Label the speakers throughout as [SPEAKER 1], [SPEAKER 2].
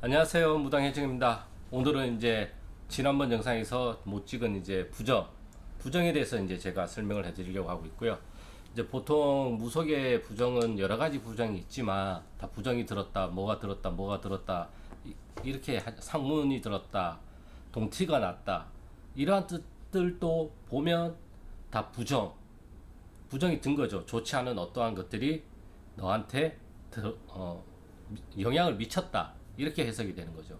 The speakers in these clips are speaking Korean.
[SPEAKER 1] 안녕하세요. 무당혜정입니다. 오늘은 이제 지난번 영상에서 못 찍은 이제 부정에 대해서 이제 제가 설명을 해드리려고 하고 있고요. 이제 보통 무속의 부정은 여러 가지 부정이 있지만 다 부정이 들었다, 뭐가 들었다, 이렇게 상문이 들었다, 동티가 났다, 이러한 뜻들도 보면 다 부정이 든 거죠. 좋지 않은 어떠한 것들이 너한테 영향을 미쳤다. 이렇게 해석이 되는 거죠.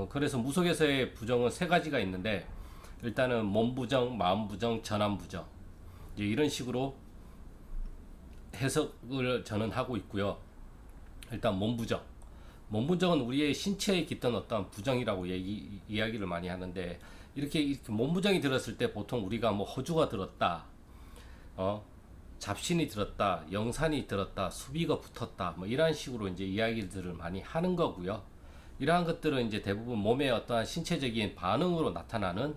[SPEAKER 1] 그래서 무속에서의 부정은 세 가지가 있는데, 일단은 몸 부정, 마음 부정, 전환 부정. 이제 이런 식으로 해석을 저는 하고 있고요. 일단 몸 부정. 몸 부정은 우리의 신체에 깃든 어떤 부정이라고 이야기를 많이 하는데, 이렇게 몸 부정이 들었을 때 보통 우리가 뭐 허주가 들었다, 어, 잡신이 들었다, 영산이 들었다, 수비가 붙었다, 뭐 이런 식으로 이제 이야기들을 많이 하는 거고요. 이러한 것들은 이제 대부분 몸의 어떠한 신체적인 반응으로 나타나는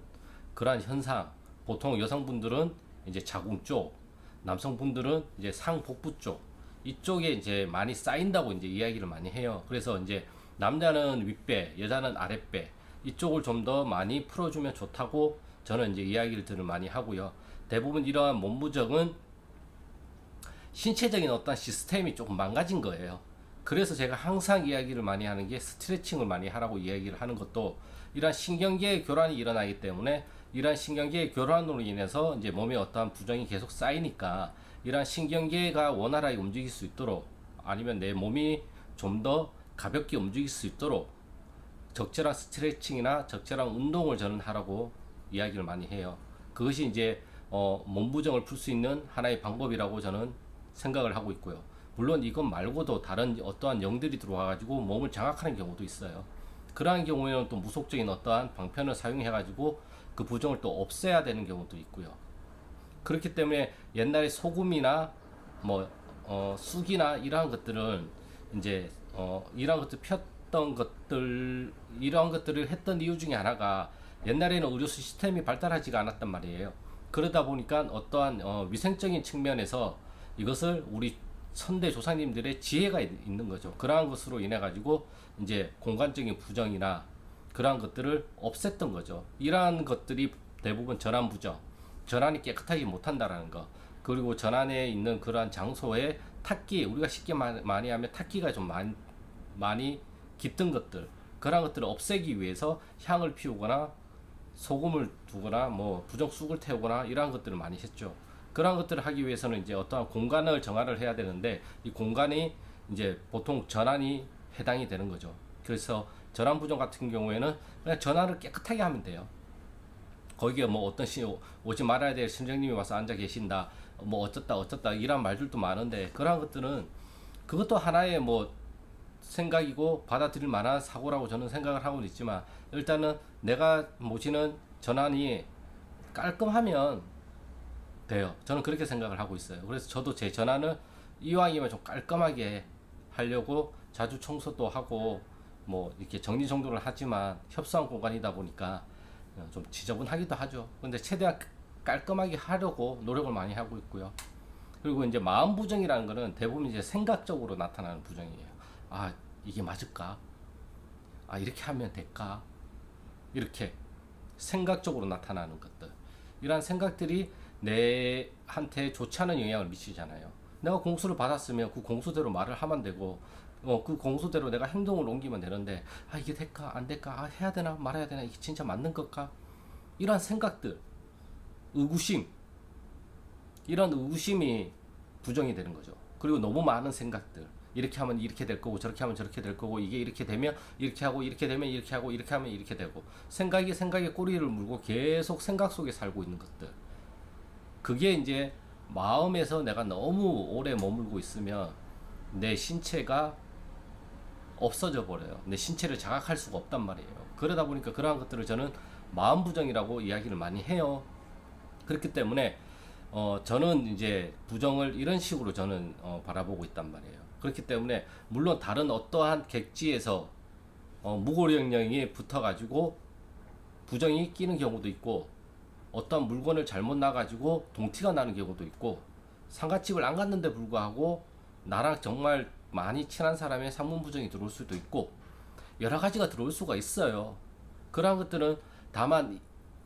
[SPEAKER 1] 그러한 현상. 보통 여성분들은 이제 자궁 쪽, 남성분들은 이제 상복부 쪽, 이쪽에 이제 많이 쌓인다고 이제 이야기를 많이 해요. 그래서 이제 남자는 윗배, 여자는 아랫배, 이쪽을 좀 더 많이 풀어주면 좋다고 저는 이제 이야기를 들을 많이 하고요. 대부분 이러한 몸무정은 신체적인 어떤 시스템이 조금 망가진 거예요. 그래서 제가 항상 이야기를 많이 하는 게 스트레칭을 많이 하라고 이야기를 하는 것도, 이러한 신경계의 교란이 일어나기 때문에 이러한 신경계의 교란으로 인해서 이제 몸에 어떠한 부정이 계속 쌓이니까 이러한 신경계가 원활하게 움직일 수 있도록, 아니면 내 몸이 좀 더 가볍게 움직일 수 있도록 적절한 스트레칭이나 적절한 운동을 저는 하라고 이야기를 많이 해요. 그것이 이제 몸 부정을 풀 수 있는 하나의 방법이라고 저는 생각을 하고 있고요. 물론 이것 말고도 다른 어떠한 영들이 들어와가지고 몸을 장악하는 경우도 있어요. 그러한 경우에는 또 무속적인 어떠한 방편을 사용해가지고 그 부정을 또 없애야 되는 경우도 있고요. 그렇기 때문에 옛날에 소금이나 뭐 쑥이나 이러한 것들은 이제 이러한 것들 폈던 것들, 이러한 것들을 했던 이유 중에 하나가, 옛날에는 의료 시스템이 발달하지가 않았단 말이에요. 그러다 보니까 어떠한 위생적인 측면에서 이것을 우리 선대 조상님들의 지혜가 있는 거죠. 그러한 것으로 인해 가지고 이제 공간적인 부정이나 그러한 것들을 없앴던 거죠. 이러한 것들이 대부분 전환 부정, 전환이 깨끗하게 못한다라는 거, 그리고 전환에 있는 그러한 장소에 탁기, 우리가 쉽게 많이 하면 탁기가 좀 많이 깃든 것들, 그러한 것들을 없애기 위해서 향을 피우거나 소금을 두거나 뭐 부적쑥을 태우거나 이러한 것들을 많이 했죠. 그러한 것들을 하기 위해서는 이제 어떠한 공간을 정화를 해야 되는데, 이 공간이 이제 보통 전환이 해당이 되는 거죠. 그래서 전환 부정 같은 경우에는 그냥 전환을 깨끗하게 하면 돼요. 거기에 뭐 어떤 오지 말아야 될 선생님이 와서 앉아 계신다, 뭐 어쩌다 이런 말들도 많은데, 그러한 것들은 그것도 하나의 뭐 생각이고 받아들일 만한 사고라고 저는 생각을 하고 있지만, 일단은 내가 모시는 전환이 깔끔하면 돼요. 저는 그렇게 생각을 하고 있어요. 그래서 저도 제 전환을 이왕이면 좀 깔끔하게 하려고 자주 청소도 하고 뭐 이렇게 정리정돈을 하지만, 협소한 공간이다 보니까 좀 지저분하기도 하죠. 근데 최대한 깔끔하게 하려고 노력을 많이 하고 있고요. 그리고 이제 마음 부정이라는 거는 대부분 이제 생각적으로 나타나는 부정이에요. 아, 이게 맞을까? 아, 이렇게 하면 될까? 이렇게 생각적으로 나타나는 것들. 이러한 생각들이 내한테 좋지 않은 영향을 미치잖아요. 내가 공수를 받았으면 그 공수대로 말을 하면 되고, 그 공수대로 내가 행동을 옮기면 되는데, 아, 이게 될까? 안 될까? 아, 해야 되나? 말아야 되나? 이게 진짜 맞는 걸까? 이러한 생각들, 의구심, 이런 의구심이 부정이 되는 거죠. 그리고 너무 많은 생각들, 이렇게 하면 이렇게 될 거고, 저렇게 하면 저렇게 될 거고, 이게 이렇게 되면 이렇게 하고, 이렇게 되면 이렇게 하고, 이렇게 하면 이렇게 되고, 생각에 꼬리를 물고 계속 생각 속에 살고 있는 것들. 그게 이제 마음에서 내가 너무 오래 머물고 있으면 내 신체가 없어져 버려요. 내 신체를 자각할 수가 없단 말이에요. 그러다 보니까 그러한 것들을 저는 마음 부정이라고 이야기를 많이 해요. 그렇기 때문에 저는 이제 부정을 이런 식으로 저는 바라보고 있단 말이에요. 그렇기 때문에 물론 다른 어떠한 객지에서 무고력령이 붙어가지고 부정이 끼는 경우도 있고, 어떤 물건을 잘못 놔가지고 동티가 나는 경우도 있고, 상가집을 안 갔는데 불구하고 나랑 정말 많이 친한 사람의 상문 부정이 들어올 수도 있고, 여러 가지가 들어올 수가 있어요. 그러한 것들은 다만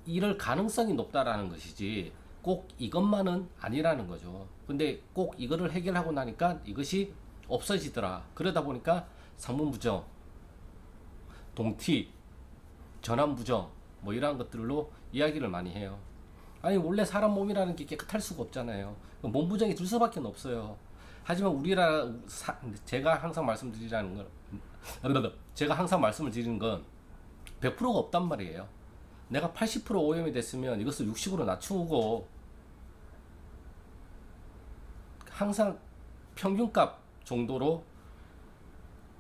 [SPEAKER 1] 이럴 가능성이 높다라는 것이지 꼭 이것만은 아니라는 거죠. 근데 꼭 이거를 해결하고 나니까 이것이 없어지더라. 그러다 보니까 상문부정, 동티, 전환부정 뭐 이러한 것들로 이야기를 많이 해요. 아니 원래 사람 몸이라는 게 깨끗할 수가 없잖아요. 몸 부정이 들 수밖에 없어요. 하지만 우리나라 제가 항상 말씀드리라는 건 제가 항상 말씀을 드리는 건 100%가 없단 말이에요. 내가 80% 오염이 됐으면 이것을 60으로 낮추고 항상 평균값 정도로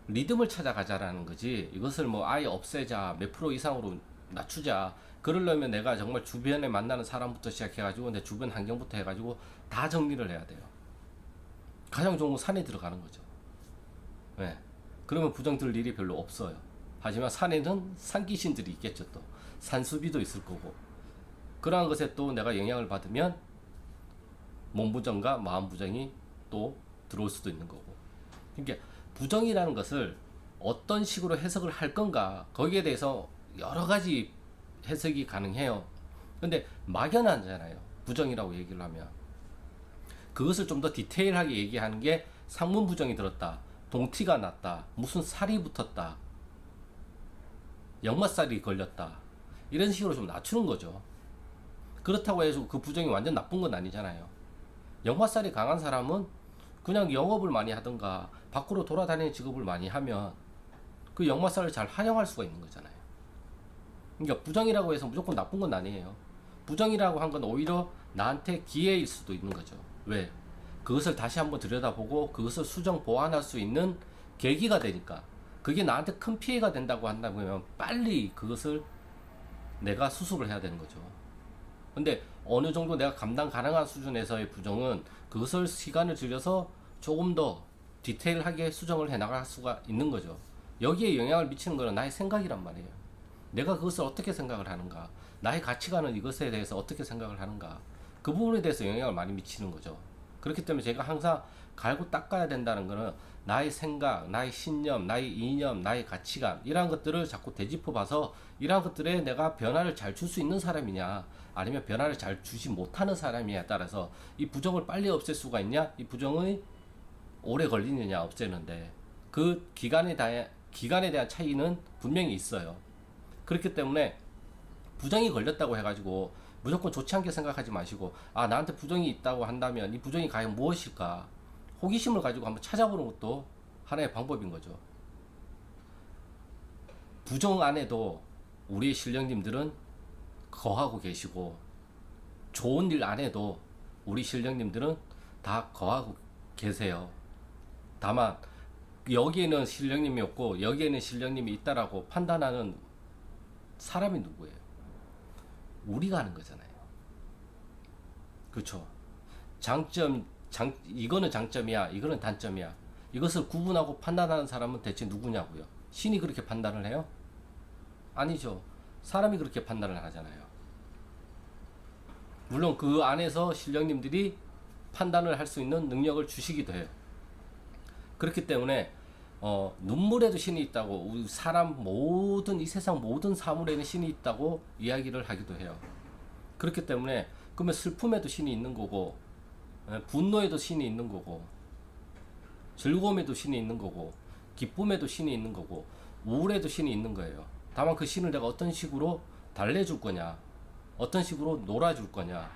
[SPEAKER 1] 리듬을 찾아가자라는 거지. 이것을 뭐 아예 없애자, 몇 프로 이상으로 낮추자. 그러려면 내가 정말 주변에 만나는 사람부터 시작해가지고 내 주변 환경부터 해가지고 다 정리를 해야 돼요. 가장 좋은 건 산에 들어가는 거죠. 네. 그러면 부정 들 일이 별로 없어요. 하지만 산에는 산귀신들이 있겠죠. 또 산수비도 있을 거고 그러한 것에 또 내가 영향을 받으면 몸 부정과 마음 부정이 또 들어올 수도 있는 거고. 그러니까 부정이라는 것을 어떤 식으로 해석을 할 건가 거기에 대해서 여러 가지 해석이 가능해요. 근데 막연하잖아요. 부정이라고 얘기를 하면 그것을 좀 더 디테일하게 얘기하는 게 상문 부정이 들었다, 동티가 났다, 무슨 살이 붙었다, 역마살이 걸렸다, 이런 식으로 좀 낮추는 거죠. 그렇다고 해서 그 부정이 완전 나쁜 건 아니잖아요. 역마살이 강한 사람은 그냥 영업을 많이 하든가 밖으로 돌아다니는 직업을 많이 하면 그 역마살을 잘 활용할 수가 있는 거잖아요. 그러니까 부정이라고 해서 무조건 나쁜 건 아니에요. 부정이라고 한 건 오히려 나한테 기회일 수도 있는 거죠. 왜? 그것을 다시 한번 들여다보고 그것을 수정 보완할 수 있는 계기가 되니까. 그게 나한테 큰 피해가 된다고 한다면 빨리 그것을 내가 수습을 해야 되는 거죠. 근데 어느 정도 내가 감당 가능한 수준에서의 부정은 그것을 시간을 들여서 조금 더 디테일하게 수정을 해 나갈 수가 있는 거죠. 여기에 영향을 미치는 것은 나의 생각이란 말이에요. 내가 그것을 어떻게 생각을 하는가, 나의 가치관은 이것에 대해서 어떻게 생각을 하는가, 그 부분에 대해서 영향을 많이 미치는 거죠. 그렇기 때문에 제가 항상 갈고 닦아야 된다는 것은 나의 생각, 나의 신념, 나의 이념, 나의 가치관 이러한 것들을 자꾸 되짚어 봐서 이러한 것들에 내가 변화를 잘 줄 수 있는 사람이냐 아니면 변화를 잘 주지 못하는 사람이냐에 따라서 이 부정을 빨리 없앨 수가 있냐, 이 부정이 오래 걸리느냐 없애는데 그 기간에 대한 차이는 분명히 있어요. 그렇기 때문에 부정이 걸렸다고 해가지고 무조건 좋지 않게 생각하지 마시고, 아 나한테 부정이 있다고 한다면 이 부정이 과연 무엇일까 호기심을 가지고 한번 찾아보는 것도 하나의 방법인 거죠. 부정 안에도 우리의 신령님들은 거하고 계시고 좋은 일 안에도 우리 신령님들은 다 거하고 계세요. 다만 여기에는 신령님이 없고 여기에는 신령님이 있다라고 판단하는 사람이 누구예요? 우리가 하는 거잖아요. 그렇죠? 이거는 장점이야, 이거는 단점이야. 이것을 구분하고 판단하는 사람은 대체 누구냐고요? 신이 그렇게 판단을 해요? 아니죠. 사람이 그렇게 판단을 하잖아요. 물론 그 안에서 신령님들이 판단을 할 수 있는 능력을 주시기도 해요. 그렇기 때문에 눈물에도 신이 있다고, 사람 모든 이 세상 모든 사물에는 신이 있다고 이야기를 하기도 해요. 그렇기 때문에 그러면 슬픔에도 신이 있는 거고, 분노에도 신이 있는 거고, 즐거움에도 신이 있는 거고, 기쁨에도 신이 있는 거고, 우울에도 신이 있는 거예요. 다만 그 신을 내가 어떤 식으로 달래줄 거냐, 어떤 식으로 놀아줄 거냐,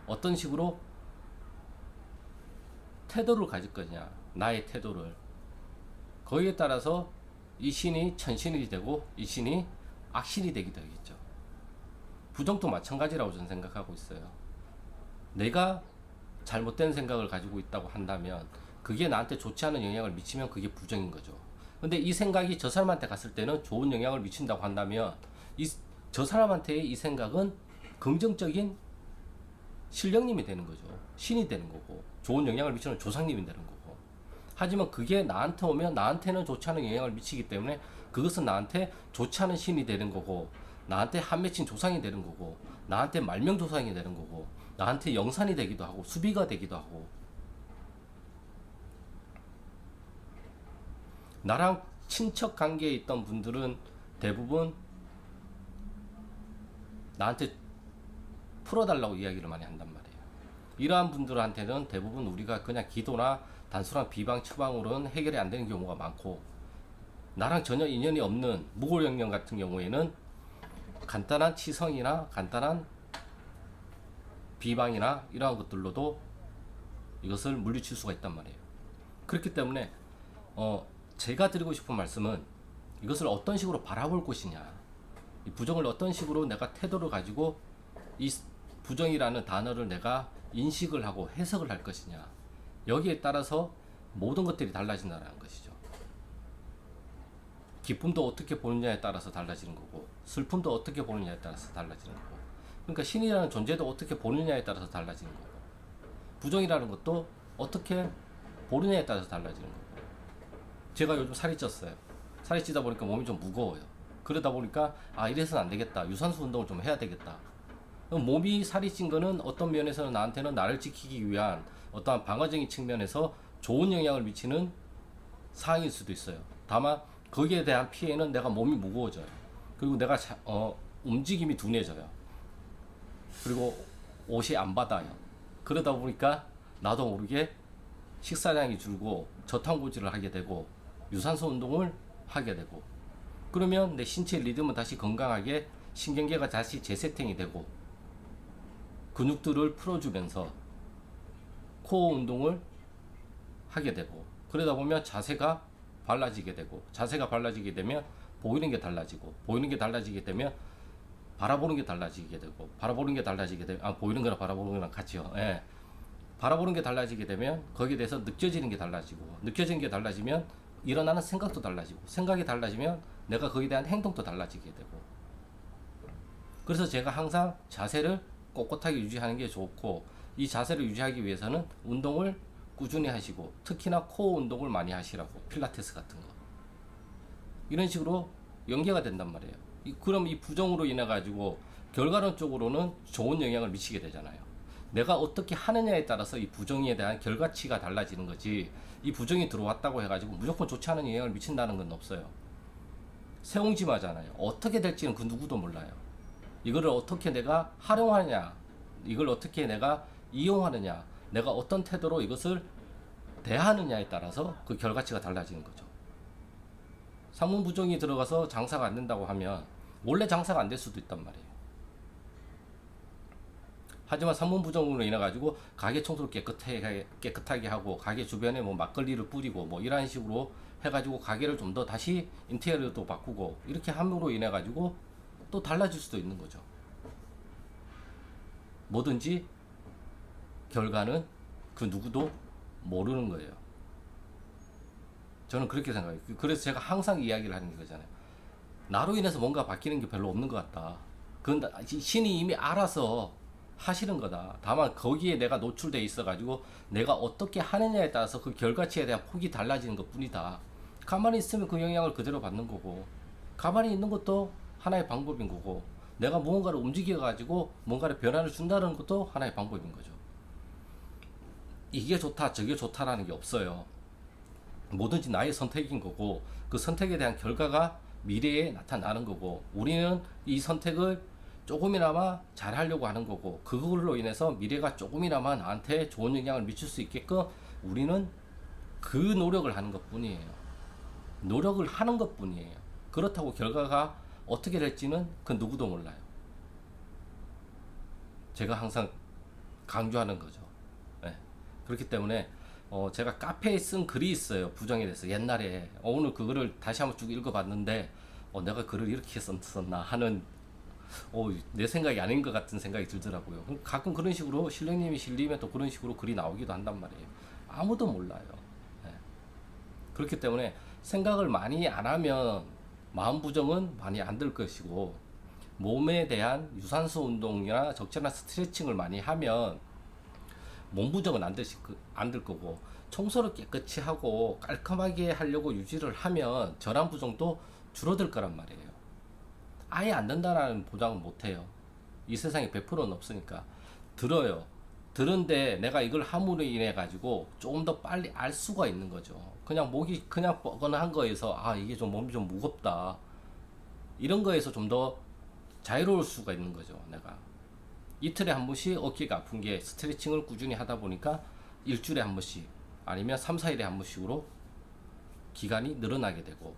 [SPEAKER 1] 어떤 식으로 태도를 가질 거냐, 나의 태도를. 거기에 따라서 이 신이 천신이 되고 이 신이 악신이 되기도 하겠죠. 부정도 마찬가지라고 저는 생각하고 있어요. 내가 잘못된 생각을 가지고 있다고 한다면 그게 나한테 좋지 않은 영향을 미치면 그게 부정인 거죠. 근데 이 생각이 저 사람한테 갔을 때는 좋은 영향을 미친다고 한다면 저 사람한테의 이 생각은 긍정적인 신령님이 되는 거죠. 신이 되는 거고 좋은 영향을 미치는 조상님이 되는 거고. 하지만 그게 나한테 오면 나한테는 좋지 않은 영향을 미치기 때문에 그것은 나한테 좋지 않은 신이 되는 거고, 나한테 한 맺힌 조상이 되는 거고, 나한테 말명 조상이 되는 거고, 나한테 영산이 되기도 하고 수비가 되기도 하고, 나랑 친척 관계에 있던 분들은 대부분 나한테 풀어달라고 이야기를 많이 한단 말이에요. 이러한 분들한테는 대부분 우리가 그냥 기도나 단순한 비방 처방으로는 해결이 안 되는 경우가 많고, 나랑 전혀 인연이 없는 무골영령 같은 경우에는 간단한 치성이나 간단한 비방이나 이러한 것들로도 이것을 물리칠 수가 있단 말이에요. 그렇기 때문에 제가 드리고 싶은 말씀은 이것을 어떤 식으로 바라볼 것이냐, 이 부정을 어떤 식으로 내가 태도를 가지고 이 부정이라는 단어를 내가 인식을 하고 해석을 할 것이냐, 여기에 따라서 모든 것들이 달라진다는 것이죠. 기쁨도 어떻게 보느냐에 따라서 달라지는 거고, 슬픔도 어떻게 보느냐에 따라서 달라지는 거고, 그러니까 신이라는 존재도 어떻게 보느냐에 따라서 달라지는 거고, 부정이라는 것도 어떻게 보느냐에 따라서 달라지는 거고. 제가 요즘 살이 쪘어요. 살이 찌다 보니까 몸이 좀 무거워요. 그러다 보니까 이래서는 안 되겠다, 유산소 운동을 좀 해야 되겠다. 몸이 살이 찐 거는 어떤 면에서는 나한테는 나를 지키기 위한 어떠한 방어적인 측면에서 좋은 영향을 미치는 사항일 수도 있어요. 다만 거기에 대한 피해는 내가 몸이 무거워져요. 그리고 내가 움직임이 둔해져요. 그리고 옷이 안 받아요. 그러다 보니까 나도 모르게 식사량이 줄고 저탄고지를 하게 되고 유산소 운동을 하게 되고, 그러면 내 신체 리듬은 다시 건강하게 신경계가 다시 재세팅이 되고 근육들을 풀어주면서 코어 운동을 하게 되고, 그러다 보면 자세가 발라지게 되고, 자세가 발라지게 되면 보이는 게 달라지고, 보이는 게 달라지게 되면 바라보는 게 달라지게 되고, 바라보는 게 달라지게 되면 보이는 거랑 바라보는 거랑 같이요. 예. 바라보는 게 달라지게 되면 거기에 대해서 느껴지는 게 달라지고, 느껴지는 게 달라지면 일어나는 생각도 달라지고, 생각이 달라지면 내가 거기에 대한 행동도 달라지게 되고. 그래서 제가 항상 자세를 꼿꼿하게 유지하는 게 좋고, 이 자세를 유지하기 위해서는 운동을 꾸준히 하시고, 특히나 코어 운동을 많이 하시라고, 필라테스 같은 거 이런 식으로 연계가 된단 말이에요. 그럼 이 부정으로 인해 가지고 결과론적으로는 좋은 영향을 미치게 되잖아요. 내가 어떻게 하느냐에 따라서 이 부정에 대한 결과치가 달라지는 거지, 이 부정이 들어왔다고 해가지고 무조건 좋지 않은 영향을 미친다는 건 없어요. 새옹지마잖아요. 어떻게 될지는 그 누구도 몰라요. 이거를 어떻게 내가 활용하느냐, 이걸 어떻게 내가 이용하느냐, 내가 어떤 태도로 이것을 대하느냐에 따라서 그 결과치가 달라지는 거죠. 상문부정이 들어가서 장사가 안 된다고 하면 원래 장사가 안 될 수도 있단 말이에요. 하지만 상문부정으로 인해 가지고 가게 청소를 깨끗하게 하고, 가게 주변에 뭐 막걸리를 뿌리고 뭐 이런 식으로 해가지고 가게를 좀 더 다시 인테리어도 바꾸고 이렇게 함으로 인해 가지고 또 달라질 수도 있는 거죠. 뭐든지 결과는 그 누구도 모르는 거예요. 저는 그렇게 생각해요. 그래서 제가 항상 이야기를 하는 게 그거잖아요. 나로 인해서 뭔가 바뀌는 게 별로 없는 것 같다. 그건 신이 이미 알아서 하시는 거다. 다만 거기에 내가 노출돼 있어가지고 내가 어떻게 하느냐에 따라서 그 결과치에 대한 폭이 달라지는 것 뿐이다. 가만히 있으면 그 영향을 그대로 받는 거고, 가만히 있는 것도 하나의 방법인 거고, 내가 무언가를 움직여가지고 뭔가를 변화를 준다는 것도 하나의 방법인 거죠. 이게 좋다 저게 좋다라는 게 없어요. 뭐든지 나의 선택인 거고, 그 선택에 대한 결과가 미래에 나타나는 거고, 우리는 이 선택을 조금이나마 잘 하려고 하는 거고, 그걸로 인해서 미래가 조금이나마 나한테 좋은 영향을 미칠 수 있게끔 우리는 그 노력을 하는 것 뿐이에요. 노력을 하는 것 뿐이에요. 그렇다고 결과가 어떻게 될지는 그 누구도 몰라요. 제가 항상 강조하는 거죠. 네. 그렇기 때문에 제가 카페에 쓴 글이 있어요. 부정에 대해서. 옛날에 오늘 그거를 다시 한번 쭉 읽어봤는데 내가 글을 이렇게 썼나 하는, 내 생각이 아닌 것 같은 생각이 들더라고요. 가끔 그런 식으로 신령님이 실리면 또 그런 식으로 글이 나오기도 한단 말이에요. 아무도 몰라요. 네. 그렇기 때문에 생각을 많이 안 하면 마음 부정은 많이 안 들 것이고, 몸에 대한 유산소 운동이나 적절한 스트레칭을 많이 하면 몸 부정은 안 들 거고, 청소를 깨끗이 하고 깔끔하게 하려고 유지를 하면 전환 부정도 줄어들 거란 말이에요. 아예 안 된다는 보장은 못 해요. 이 세상에 100%는 없으니까. 들어요. 들은데 내가 이걸 함으로 인해 가지고 조금 더 빨리 알 수가 있는 거죠. 그냥 목이 그냥 뻐근한 거에서 아 이게 좀 몸이 좀 무겁다 이런 거에서 좀 더 자유로울 수가 있는 거죠. 내가 이틀에 한 번씩 어깨가 아픈 게 스트레칭을 꾸준히 하다 보니까 일주일에 한 번씩 아니면 3, 4일에 한 번씩으로 기간이 늘어나게 되고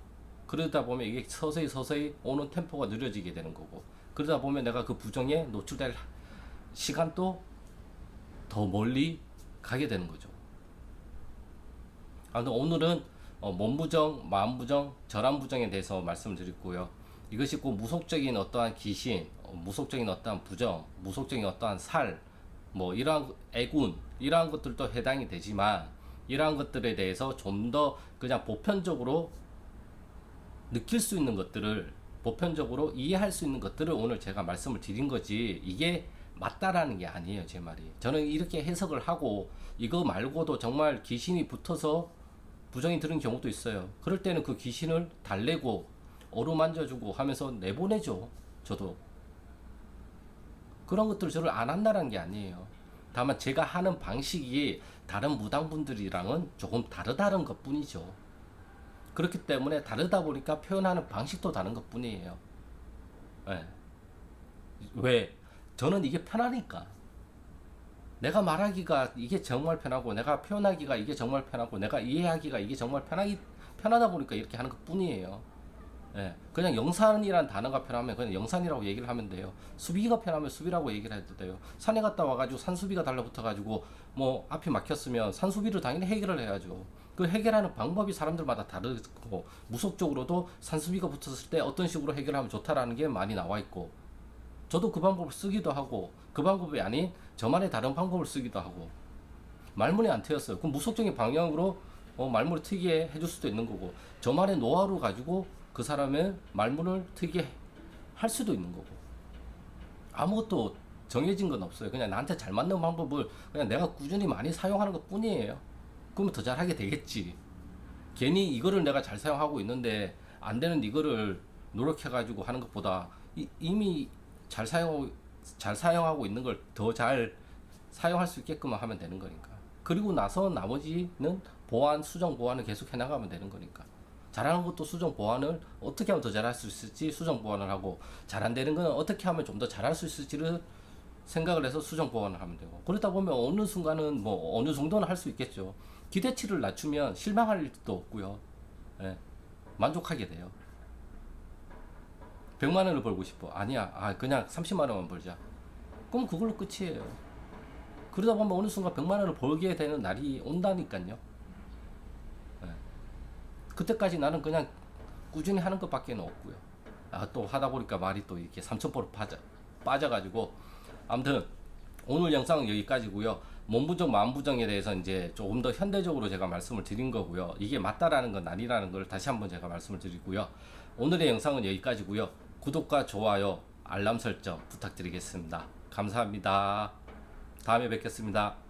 [SPEAKER 1] 그러다 보면 이게 서서히 서서히 오는 템포가 느려지게 되는 거고 그러다 보면 내가 그 부정에 노출될 시간도 더 멀리 가게 되는 거죠. 아무튼 오늘은 몸부정, 마음부정, 절함부정에 대해서 말씀을 드렸고요. 이것이 꼭 무속적인 어떠한 귀신, 무속적인 어떠한 부정, 무속적인 어떠한 살, 뭐 이러한 애군, 이러한 것들도 해당이 되지만 이러한 것들에 대해서 좀 더 그냥 보편적으로 느낄 수 있는 것들을 보편적으로 이해할 수 있는 것들을 오늘 제가 말씀을 드린 거지 이게 맞다라는 게 아니에요. 제 말이 저는 이렇게 해석을 하고 이거 말고도 정말 귀신이 붙어서 부정이 들은 경우도 있어요. 그럴 때는 그 귀신을 달래고 어루만져주고 하면서 내보내죠. 저도 그런 것들을 저를 안 한다는 게 아니에요. 다만 제가 하는 방식이 다른 무당분들이랑은 조금 다르다는 것 뿐이죠. 그렇기 때문에 다르다 보니까 표현하는 방식도 다른 것 뿐이에요. 네. 왜? 저는 이게 편하니까. 내가 말하기가 이게 정말 편하고, 내가 표현하기가 이게 정말 편하고, 내가 이해하기가 이게 정말 편하다 보니까 이렇게 하는 것 뿐이에요. 예, 그냥 영산이란 단어가 편하면 그냥 영산이라고 얘기를 하면 돼요. 수비가 편하면 수비라고 얘기를 해도 돼요. 산에 갔다 와가지고 산수비가 달라붙어가지고 뭐 앞이 막혔으면 산수비를 당연히 해결을 해야죠. 그 해결하는 방법이 사람들마다 다르고 무속적으로도 산수비가 붙었을 때 어떤 식으로 해결하면 좋다라는 게 많이 나와 있고 저도 그 방법을 쓰기도 하고 그 방법이 아닌 저만의 다른 방법을 쓰기도 하고 말문이 안 트였어요. 그럼 무속적인 방향으로 말문을 트게 해줄 수도 있는 거고 저만의 노하우를 가지고 그 사람의 말문을 트게 할 수도 있는 거고 아무것도 정해진 건 없어요. 그냥 나한테 잘 맞는 방법을 그냥 내가 꾸준히 많이 사용하는 것 뿐이에요. 그러면 더 잘하게 되겠지. 괜히 이거를 내가 잘 사용하고 있는데 안 되는 이거를 노력해가지고 하는 것보다 이미 잘 사용하고 있는 걸 더 잘 사용할 수 있게끔 하면 되는 거니까. 그리고 나서 나머지는 보완, 수정 보완을 계속 해나가면 되는 거니까. 잘하는 것도 수정 보완을 어떻게 하면 더 잘할 수 있을지 수정 보완을 하고 잘 안 되는 건 어떻게 하면 좀 더 잘할 수 있을지를 생각을 해서 수정 보완을 하면 되고 그러다 보면 어느 순간은 뭐 어느 정도는 할 수 있겠죠. 기대치를 낮추면 실망할 일도 없고요. 예, 만족하게 돼요. 100만 원을 벌고 싶어. 아니야. 그냥 30만 원만 벌자. 그럼 그걸로 끝이에요. 그러다 보면 어느 순간 100만 원을 벌게 되는 날이 온다니까요. 예. 그때까지 나는 그냥 꾸준히 하는 것밖에 없고요. 또 하다 보니까 말이 또 이렇게 삼천포로 빠져가지고 아무튼 오늘 영상은 여기까지고요. 몸부정, 마음부정에 대해서 이제 조금 더 현대적으로 제가 말씀을 드린 거고요. 이게 맞다라는 건 아니라는 걸 다시 한번 제가 말씀을 드리고요. 오늘의 영상은 여기까지고요. 구독과 좋아요, 알람 설정 부탁드리겠습니다. 감사합니다. 다음에 뵙겠습니다.